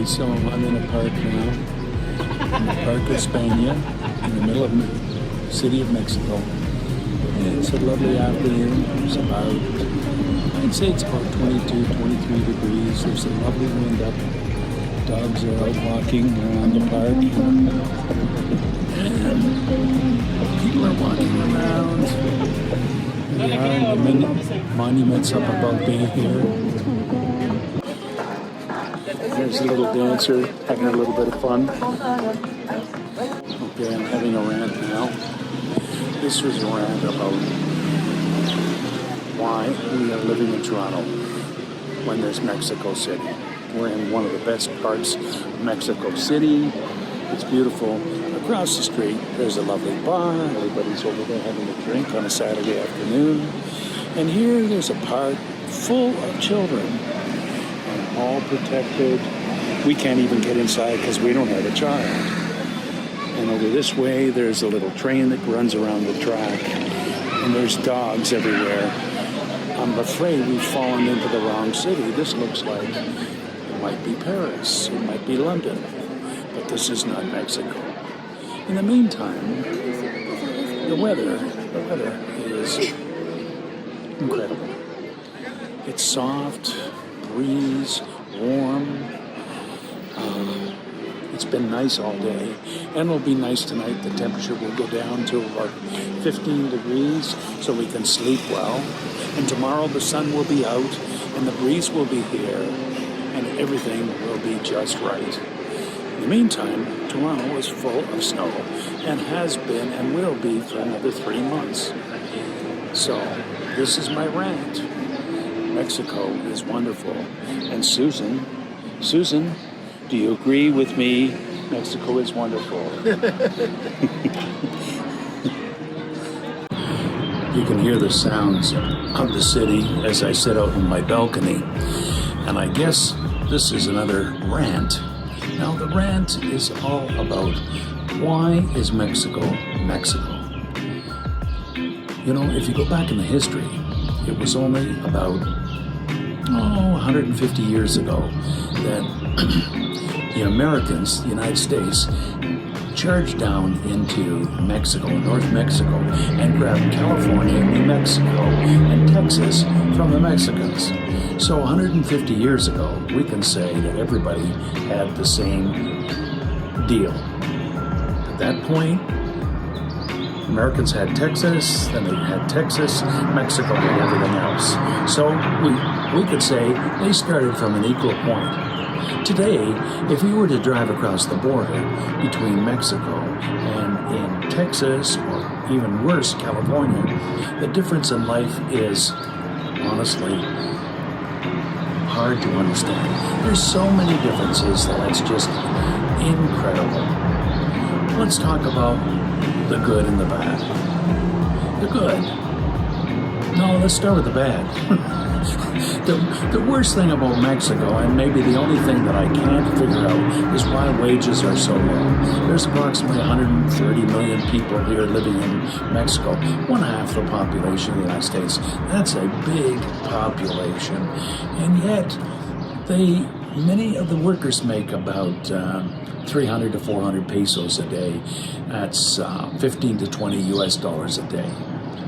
So I'm in a park now, in the Park of España, in the middle of the city of Mexico. It's a lovely afternoon. I'd say it's about 22, 23 degrees. There's a lovely wind up. Dogs are out walking around the park. And people are walking around. There are the monuments up above me here. There's a little dancer having a little bit of fun. Okay, I'm having a rant now. This was a rant about why we are living in Toronto when there's Mexico City. We're in one of the best parts of Mexico City. It's beautiful. Across the street, there's a lovely bar. Everybody's over there having a drink on a Saturday afternoon. And here, there's a park full of children, and all protected. We can't even get inside because we don't have a child. And over this way, there's a little train that runs around the track, and there's dogs everywhere. I'm afraid we've fallen into the wrong city. This looks like it might be Paris, it might be London, but this is not Mexico. In the meantime, the weather is incredible. It's soft, breeze, warm. It's been nice all day, and it'll be nice tonight. The temperature will go down to about 15 degrees, so we can sleep well. And tomorrow the sun will be out, and the breeze will be here, and everything will be just right. In the meantime, Toronto is full of snow, and has been and will be for another 3 months. So, this is my rant. Mexico is wonderful. And Susan, do you agree with me? Mexico is wonderful. You can hear the sounds of the city as I sit out on my balcony. And I guess this is another rant. Now, the rant is all about why is Mexico Mexico? You know, if you go back in the history, it was only about 150 years ago that the Americans, the United States, charged down into Mexico, North Mexico, and grabbed California, New Mexico, and Texas from the Mexicans. So 150 years ago, we can say that everybody had the same deal. At that point, Americans had Texas, then they had Texas, Mexico had everything else. So we could say they started from an equal point. Today, if you were to drive across the border between Mexico and in Texas, or even worse, California, the difference in life is, honestly, hard to understand. There's so many differences that it's just incredible. Let's talk about the good and the bad. The good. No, let's start with the bad. The worst thing about Mexico, and maybe the only thing that I can't figure out, is why wages are so low. There's approximately 130 million people here living in Mexico, 1/2 the population of the United States. That's a big population. And yet, many of the workers make about 300 to 400 pesos a day. That's 15 to 20 US dollars a day.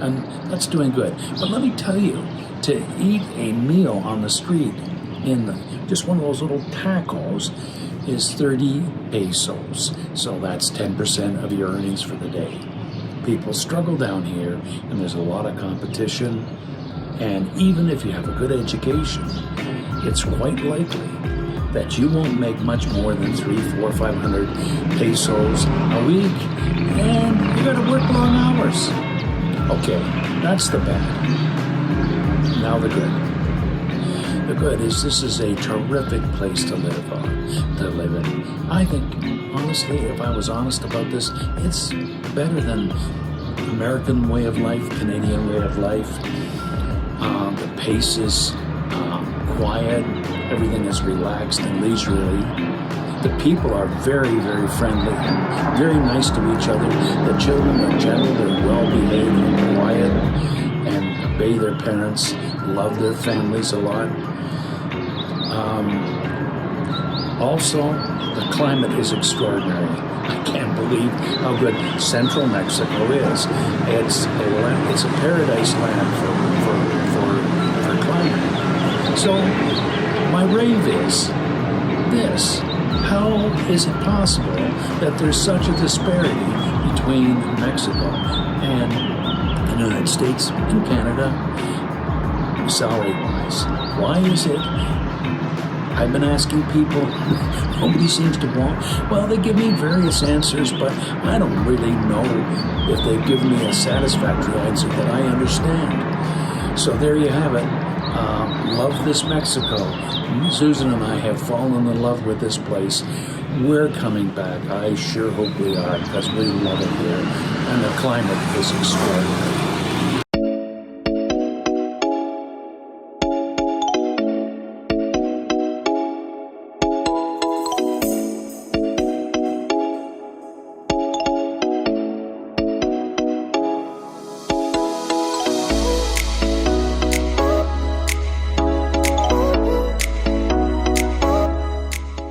And that's doing good. But let me tell you, to eat a meal on the street in just one of those little tacos is 30 pesos. So that's 10% of your earnings for the day. People struggle down here, and there's a lot of competition. And even if you have a good education, it's quite likely that you won't make much more than 300, 400, 500 pesos a week, and you gotta work long hours. Okay, that's the bad. Now the good. The good is this is a terrific place to live in. I think, honestly, if I was honest about this, it's better than American way of life, Canadian way of life. The pace is quiet. Everything is relaxed and leisurely. The people are very, very friendly and very nice to each other. The children are gentle, they're well-behaved and quiet and obey their parents, love their families a lot. Also, the climate is extraordinary. I can't believe how good central Mexico is. It's a paradise land for climate. So my rave is this. How is it possible that there's such a disparity between Mexico and the United States and Canada, salary-wise? Why is it? I've been asking people, nobody seems to want. Well, they give me various answers, but I don't really know if they've given me a satisfactory answer that I understand. So there you have it. Love this Mexico. Susan and I have fallen in love with this place. We're coming back. I sure hope we are, because we love it here. And the climate is extraordinary.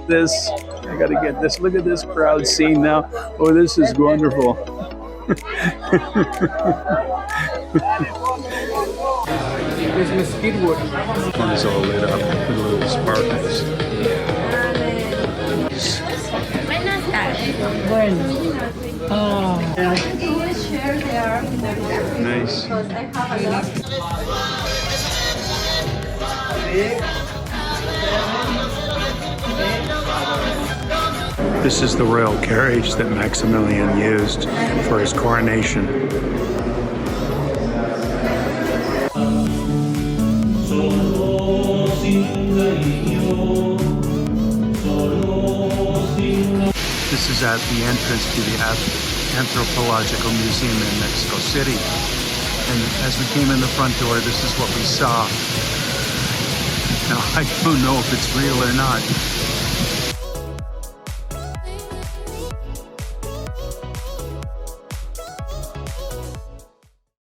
This, I gotta get this. Look at this crowd scene now. Oh, this is wonderful. One is all lit up with little sparkles. Nice. This is the royal carriage that Maximilian used for his coronation. This is at the entrance to the Anthropological Museum in Mexico City. And as we came in the front door, this is what we saw. Now, I don't know if it's real or not.